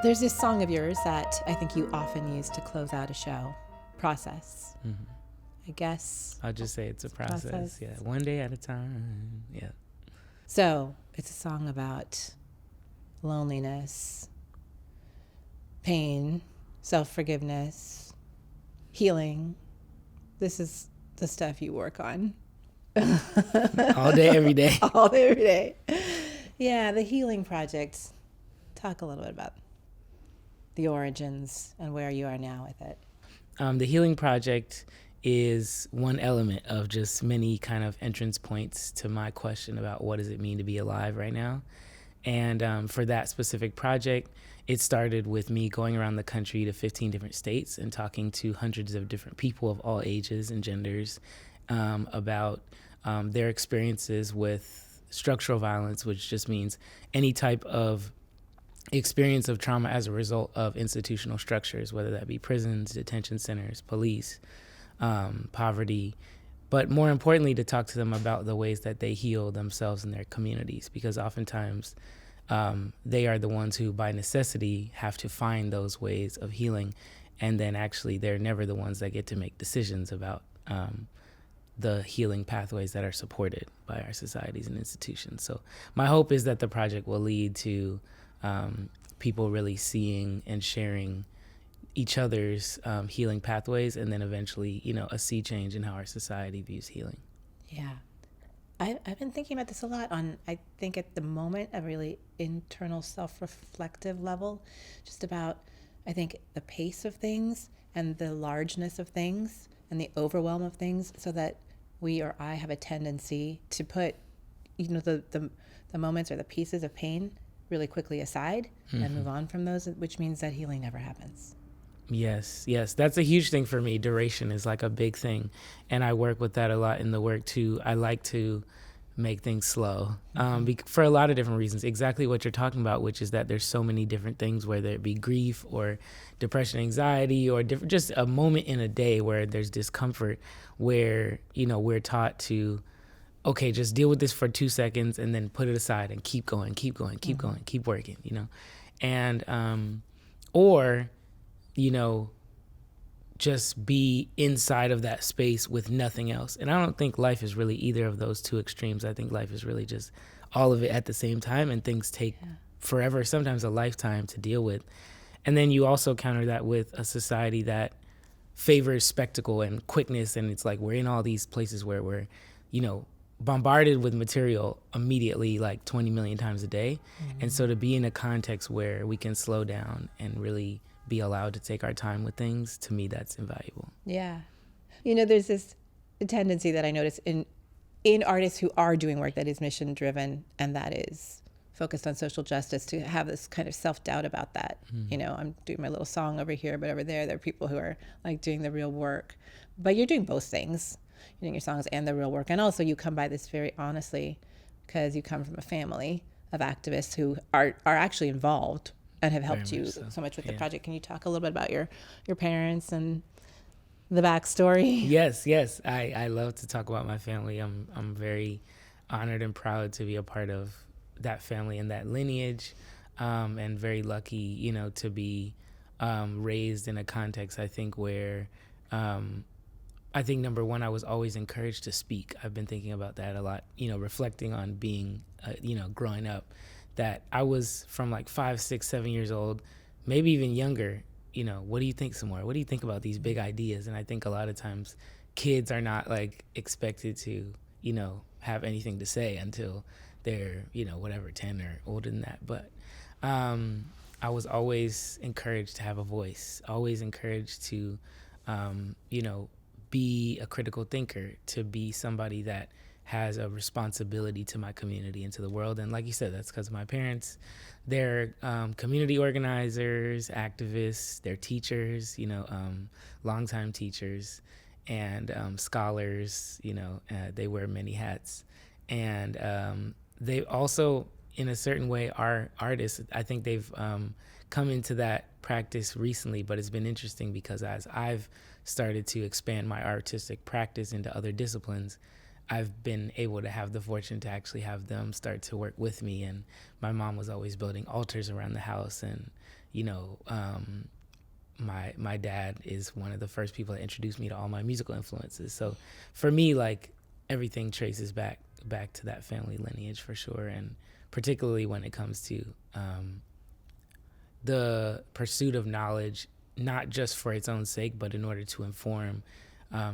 There's this song of yours that I think you often use to close out a show, Process. Mm-hmm. I guess. I'll just say it's a process. Yeah, one day at a time. Yeah. So it's a song about loneliness, pain, self-forgiveness, healing. This is the stuff you work on. All day, every day. All day, every day. Yeah, the Healing Project. Talk a little bit about the origins and where you are now with it. The Healing Project is one element of just many kind of entrance points to my question about what does it mean to be alive right now. And for that specific project, it started with me going around the country to 15 different states and talking to hundreds of different people of all ages and genders about their experiences with structural violence, which just means any type of experience of trauma as a result of institutional structures, whether that be prisons, detention centers, police, poverty, but more importantly, to talk to them about the ways that they heal themselves and their communities, because oftentimes they are the ones who, by necessity, have to find those ways of healing, and then actually they're never the ones that get to make decisions about the healing pathways that are supported by our societies and institutions. So my hope is that the project will lead to people really seeing and sharing each other's healing pathways, and then eventually, a sea change in how our society views healing. Yeah. I've been thinking about this a lot on, I think at the moment, a really internal self-reflective level, just about, I think, the pace of things and the largeness of things and the overwhelm of things, so that we or I have a tendency to put, the moments or the pieces of pain really quickly aside and move on from those, which means that healing never happens. Yes. That's a huge thing for me. Duration is like a big thing. And I work with that a lot in the work too. I like to make things slow for a lot of different reasons. Exactly what you're talking about, which is that there's so many different things, whether it be grief or depression, anxiety, or just a moment in a day where there's discomfort, where, we're taught to, okay, just deal with this for 2 seconds and then put it aside and keep going, keep working, And, or, just be inside of that space with nothing else. And I don't think life is really either of those two extremes. I think life is really just all of it at the same time, and things take forever, sometimes a lifetime to deal with. And then you also counter that with a society that favors spectacle and quickness. And it's like we're in all these places where we're, bombarded with material immediately, like 20 million times a day. And so to be in a context where we can slow down and really be allowed to take our time with things, to me, that's invaluable. Yeah. There's this tendency that I notice in artists who are doing work that is mission driven and that is focused on social justice, to have this kind of self-doubt about that. I'm doing my little song over here, but over there are people who are like doing the real work. But you're doing both things. You're doing your songs and the real work. And also you come by this very honestly, because you come from a family of activists who are actually involved and have helped you so much with the project. Can you talk a little bit about your parents and the backstory? Yes. I love to talk about my family. I'm very honored and proud to be a part of that family and that lineage, and very lucky, to be raised in a context, I think, where I think, number one, I was always encouraged to speak. I've been thinking about that a lot, reflecting on being, growing up, that I was from like 5, 6, 7 years old, maybe even younger. What do you think, Samora? What do you think about these big ideas? And I think a lot of times kids are not like expected to, have anything to say until they're, 10 or older than that. But I was always encouraged to have a voice, always encouraged to, be a critical thinker, to be somebody that has a responsibility to my community and to the world. And like you said, that's because my parents, they're community organizers, activists, they're teachers, longtime teachers and scholars, they wear many hats. And they also, in a certain way, are artists. I think they've come into that practice recently, but it's been interesting because as I've started to expand my artistic practice into other disciplines, I've been able to have the fortune to actually have them start to work with me. And my mom was always building altars around the house and, my dad is one of the first people that introduced me to all my musical influences. So for me, like, everything traces back to that family lineage for sure, and particularly when it comes to the pursuit of knowledge, not just for its own sake, but in order to inform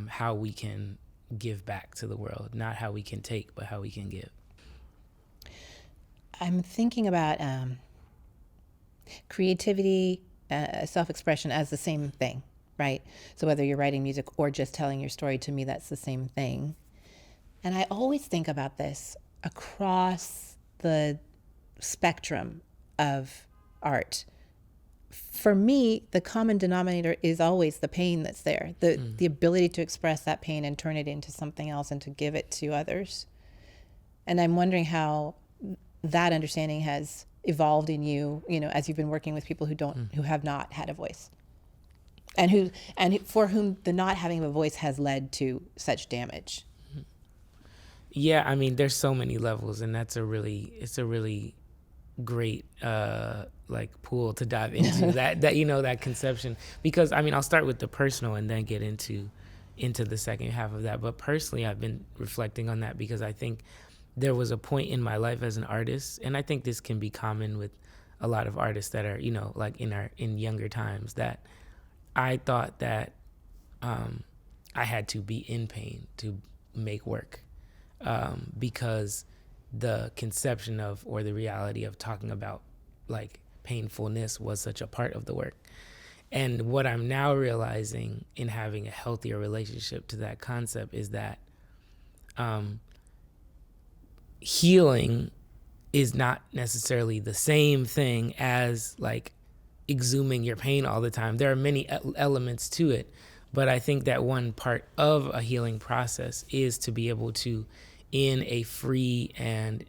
how we can give back to the world, not how we can take, but how we can give. I'm thinking about creativity, self-expression as the same thing, right? So whether you're writing music or just telling your story, to me, that's the same thing. And I always think about this across the spectrum of art. For me, the common denominator is always the pain that's there, the ability to express that pain and turn it into something else and to give it to others. And I'm wondering how that understanding has evolved in you, as you've been working with people who have not had a voice, and for whom the not having of a voice has led to such damage. Yeah, I mean, there's so many levels, and it's a really great pool to dive into that conception, because I mean, I'll start with the personal and then get into the second half of that. But personally, I've been reflecting on that because I think there was a point in my life as an artist, and I think this can be common with a lot of artists that are, like in younger times, that I thought that I had to be in pain to make work, because the conception of, or the reality of talking about like painfulness was such a part of the work. And what I'm now realizing in having a healthier relationship to that concept is that healing is not necessarily the same thing as like exhuming your pain all the time. There are many elements to it, but I think that one part of a healing process is to be able to, in a free and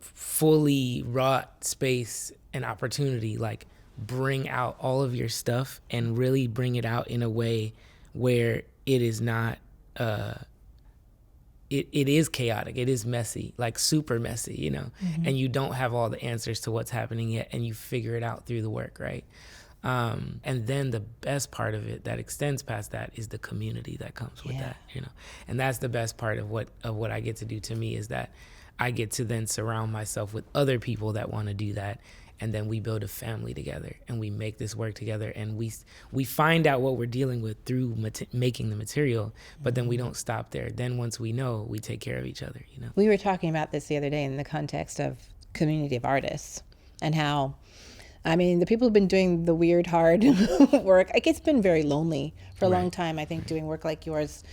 fully wrought space and opportunity, like bring out all of your stuff and really bring it out in a way where it is not it is chaotic, it is messy, like super messy, and you don't have all the answers to what's happening yet, and you figure it out through the work, right? And then the best part of it that extends past that is the community that comes with that, and that's the best part of what I get to do. To me, is that I get to then surround myself with other people that want to do that, and then we build a family together, and we make this work together, and we find out what we're dealing with through making the material, but then we don't stop there. Then once we know, we take care of each other. We were talking about this the other day in the context of community of artists, and how, I mean, the people who've been doing the weird, hard work, like, it's been very lonely for a long time. I think doing work like yours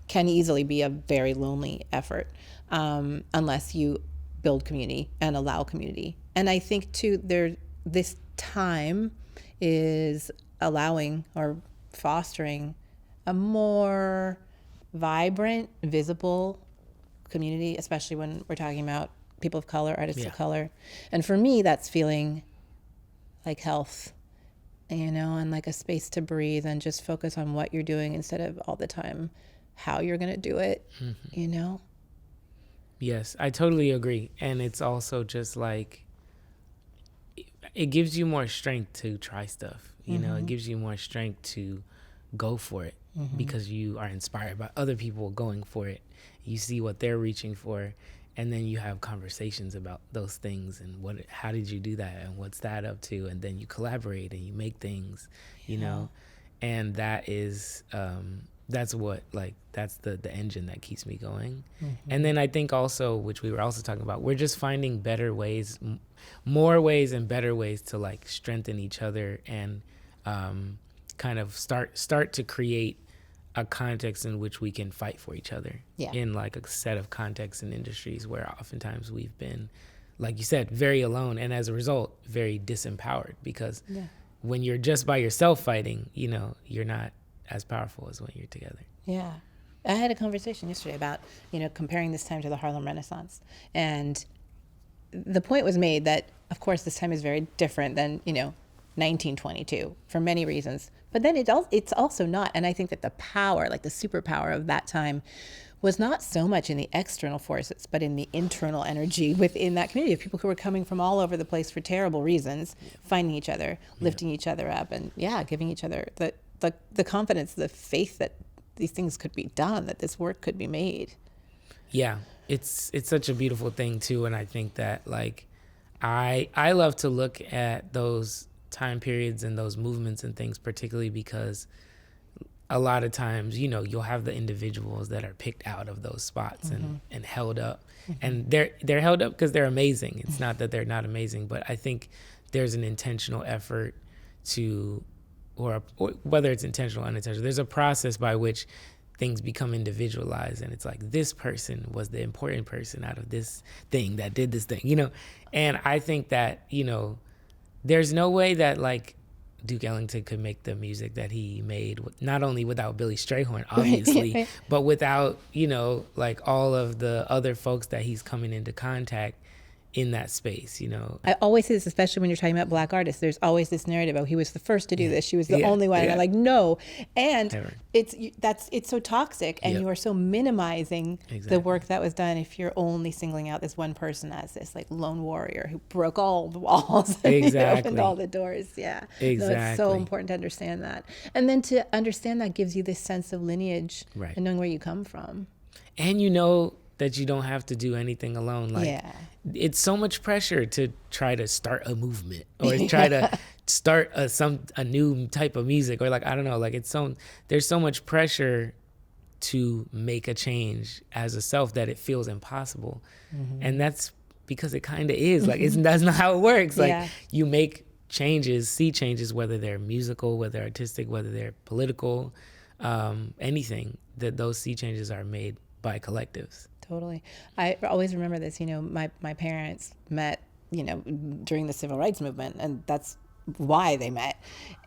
can easily be a very lonely effort, unless you build community and allow community. And I think too, this time is allowing or fostering a more vibrant, visible community, especially when we're talking about people of color, artists of color. And for me, that's feeling like health, and like a space to breathe and just focus on what you're doing instead of all the time how you're going to do it, Yes, I totally agree. And it's also just like, it gives you more strength to try stuff, it gives you more strength to go for it, because you are inspired by other people going for it. You see what they're reaching for, and then you have conversations about those things and how did you do that and what's that up to, and then you collaborate and you make things, and that is that's the engine that keeps me going. And then I think also, which we were also talking about, we're just finding better ways, more ways and better ways to like strengthen each other and kind of start to create a context in which we can fight for each other in like a set of contexts and industries where oftentimes we've been, like you said, very alone, and as a result, very disempowered, because when you're just by yourself fighting, you're not as powerful as when you're together. Yeah. I had a conversation yesterday about, comparing this time to the Harlem Renaissance. And the point was made that, of course, this time is very different than, 1922 for many reasons. But then it's also not. And I think that the power, like the superpower of that time, was not so much in the external forces, but in the internal energy within that community of people who were coming from all over the place for terrible reasons, finding each other, lifting each other up, and giving each other the confidence, the faith that these things could be done, that this work could be made. Yeah, it's such a beautiful thing too, and I think that like I love to look at those time periods and those movements and things, particularly because a lot of times, you know, you'll have the individuals that are picked out of those spots and held up. And they're held up because they're amazing. It's not that they're not amazing, but I think there's an intentional effort to, or whether it's intentional or unintentional, there's a process by which things become individualized, and it's like, this person was the important person out of this thing that did this thing, you know? And I think that, you know, there's no way that like Duke Ellington could make the music that he made, not only without Billy Strayhorn, obviously, Right. but without, you know, like all of the other folks that he's coming into contact in that space, you know. I always say this, especially when you're talking about Black artists, there's always this narrative, oh, he was the first to do this, she was the only one. And I'm like, no. And Never. it's so toxic, and you are so minimizing the work that was done if you're only singling out this one person as this like lone warrior who broke all the walls and opened all the doors. Yeah. Exactly. No, it's so important to understand that. And then to understand that gives you this sense of lineage and knowing where you come from. And you know that you don't have to do anything alone. Like, it's so much pressure to try to start a movement or try to start a new type of music, or like, I don't know, like there's so much pressure to make a change as a self that it feels impossible. And that's because it kind of is like, that's not how it works. Like you make changes, see changes, whether they're musical, whether artistic, whether they're political, anything, that those sea changes are made by collectives. Totally. I always remember this, you know, my parents met, you know, during the civil rights movement, and that's why they met.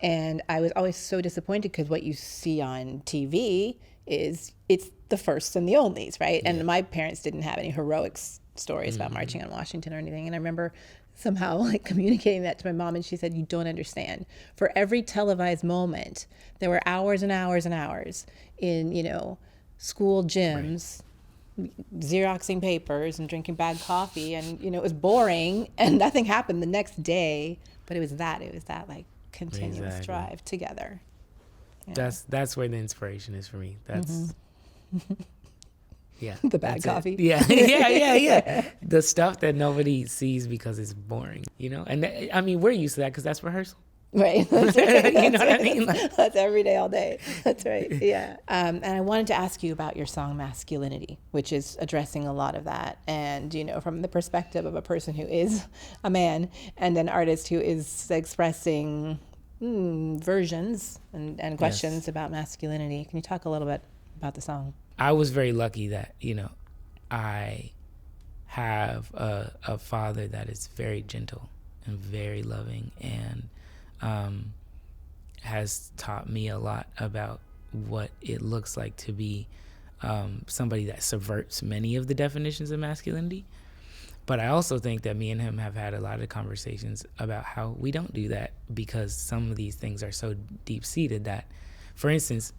And I was always so disappointed because what you see on TV is it's the firsts and the onlys, right? And my parents didn't have any heroic stories about marching on Washington or anything. And I remember somehow like communicating that to my mom, and she said, you don't understand. For every televised moment, there were hours and hours and hours in, you know, school gyms, Xeroxing papers and drinking bad coffee, and you know, it was boring and nothing happened the next day, but it was that like continuous drive together. That's where the inspiration is for me. That's the bad coffee. Yeah. The stuff that nobody sees because it's boring, you know. And I mean, we're used to that because that's rehearsal. Right. That's right. You know what I mean? Like, that's every day, all day. That's right. Yeah. And I wanted to ask you about your song Masculinity, which is addressing a lot of that. And, you know, from the perspective of a person who is a man and an artist who is expressing versions and questions about masculinity. Can you talk a little bit about the song? I was very lucky that, you know, I have a father that is very gentle and very loving, and has taught me a lot about what it looks like to be somebody that subverts many of the definitions of masculinity. But I also think that me and him have had a lot of conversations about how we don't do that, because some of these things are so deep-seated that, for instance,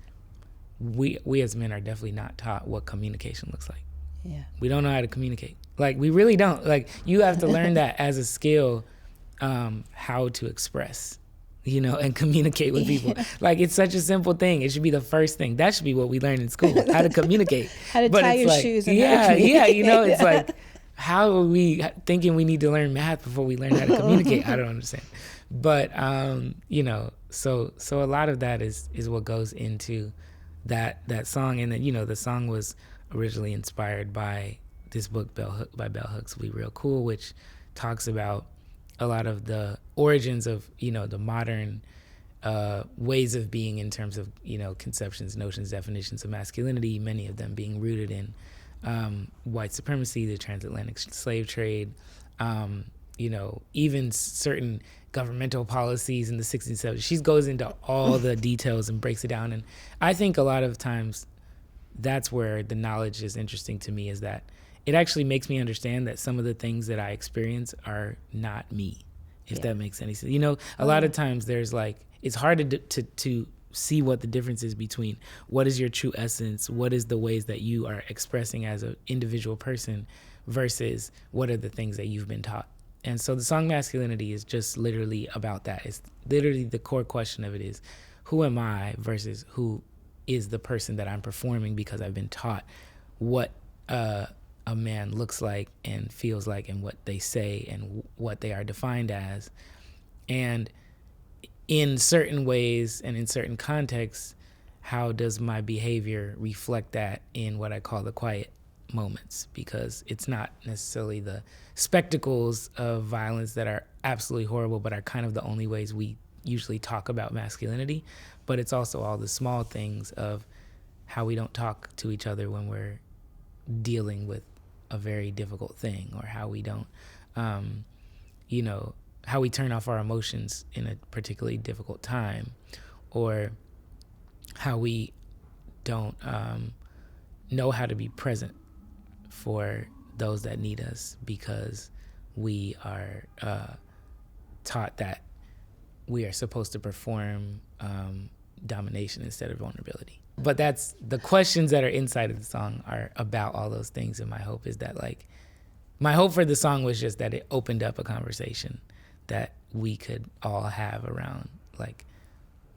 we as men are definitely not taught what communication looks like. Yeah. We don't know how to communicate. Like, we really don't. Like, you have to learn that as a skill, how to express, you know, and communicate with people. Like, it's such a simple thing. It should be the first thing. That should be what we learn in school, how to communicate. How to tie your shoes. And you know, it's like, how are we thinking we need to learn math before we learn how to communicate? I don't understand. But, you know, so a lot of that is what goes into that song. And then, you know, the song was originally inspired by this book by Bell Hooks, We Real Cool, which talks about a lot of the origins of, you know, the modern ways of being in terms of, you know, conceptions, notions, definitions of masculinity, many of them being rooted in white supremacy, the transatlantic slave trade, you know, even certain governmental policies in the 60s and 70s. She goes into all the details and breaks it down. And I think a lot of times that's where the knowledge is interesting to me, is that it actually makes me understand that some of the things that I experience are not me, if that makes any sense. You know, a lot of times there's like, it's hard to see what the difference is between what is your true essence, what is the ways that you are expressing as an individual person versus what are the things that you've been taught. And so the song Masculinity is just literally about that. It's literally the core question of it is, who am I versus who is the person that I'm performing because I've been taught what a man looks like and feels like and what they say and what they are defined as. And in certain ways and in certain contexts, how does my behavior reflect that in what I call the quiet moments? Because it's not necessarily the spectacles of violence that are absolutely horrible, but are kind of the only ways we usually talk about masculinity. But it's also all the small things of how we don't talk to each other when we're dealing with a very difficult thing, or how we don't, how we turn off our emotions in a particularly difficult time, or how we don't know how to be present for those that need us because we are taught that we are supposed to perform domination instead of vulnerability. But that's the questions that are inside of the song are about all those things. And my hope is that, like, my hope for the song was just that it opened up a conversation that we could all have around, like,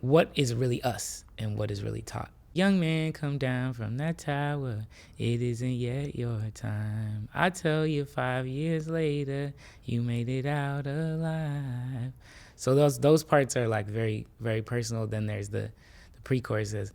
what is really us and what is really taught. Young man, come down from that tower. It isn't yet your time. I tell you 5 years later, you made it out alive. So those parts are like very, very personal. Then there's the pre-chorus says,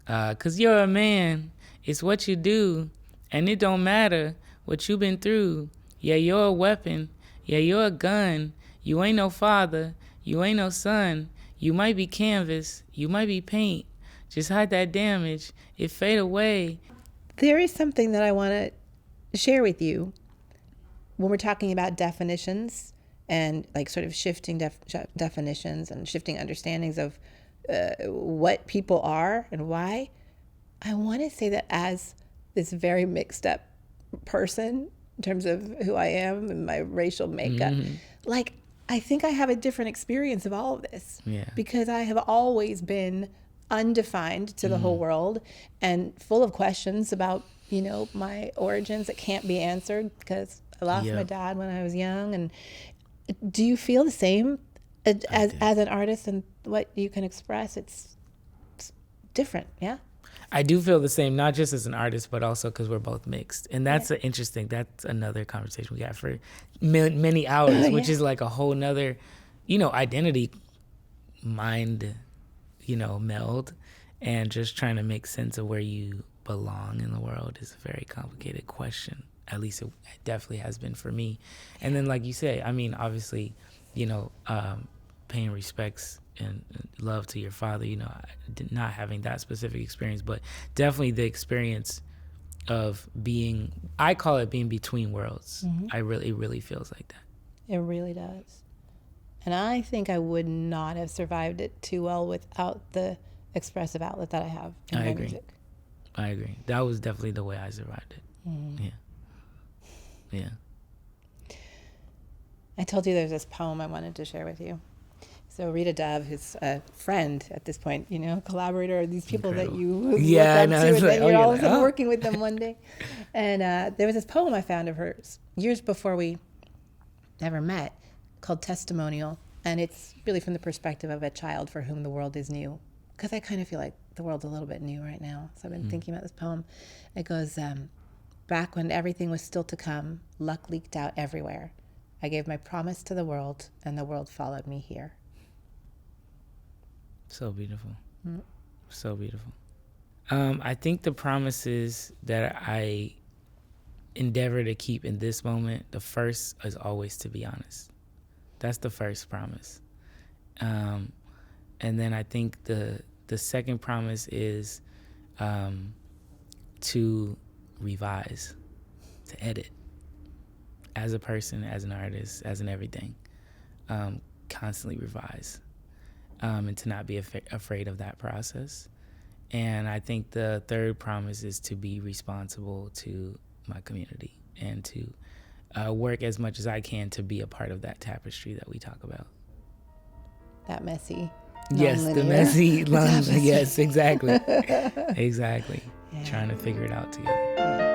'cause you're a man, it's what you do, and it don't matter what you been through. Yeah, you're a weapon. Yeah, you're a gun. You ain't no father. You ain't no son. You might be canvas. You might be paint. Just hide that damage. It fade away. There is something that I want to share with you when we're talking about definitions and like sort of shifting definitions and shifting understandings of what people are and why. I want to say that as this very mixed up person in terms of who I am and my racial makeup, like, I think I have a different experience of all of this. Yeah. Because I have always been undefined to the whole world and full of questions about, my origins that can't be answered because I lost my dad when I was young. And do you feel the same as an artist and what you can express? It's different, yeah? I do feel the same, not just as an artist, but also because we're both mixed. And that's that's another conversation we got for many hours, which is like a whole nother, identity mind, meld. And just trying to make sense of where you belong in the world is a very complicated question. At least it definitely has been for me. And then, like you say, I mean, obviously, paying respects and love to your father, not having that specific experience, but definitely the experience of being, I call it being between worlds. It really feels like that. It really does. And I think I would not have survived it too well without the expressive outlet that I have in my music. I agree. That was definitely the way I survived it. Yeah. I told you there's this poem I wanted to share with you. So Rita Dove, who's a friend at this point, collaborator, these people Incredible. that you look I up know. to, It's and like, then you're all of a like, sudden working with them one day. And there was this poem I found of hers years before we ever met called Testimonial. And it's really from the perspective of a child for whom the world is new. Because I kind of feel like the world's a little bit new right now. So I've been thinking about this poem. It goes, back when everything was still to come, luck leaked out everywhere. I gave my promise to the world, and the world followed me here. So beautiful. So beautiful. I think the promises that I endeavor to keep in this moment, the first is always to be honest. That's the first promise. And then I think the second promise is to revise, to edit as a person, as an artist, as an everything. Constantly revise. And to not be afraid of that process. And I think the third promise is to be responsible to my community and to work as much as I can to be a part of that tapestry that we talk about. That messy Yes, the nonlinear. messy, It's opposite. yes, exactly. Exactly. Yeah. Trying to figure it out together. Yeah.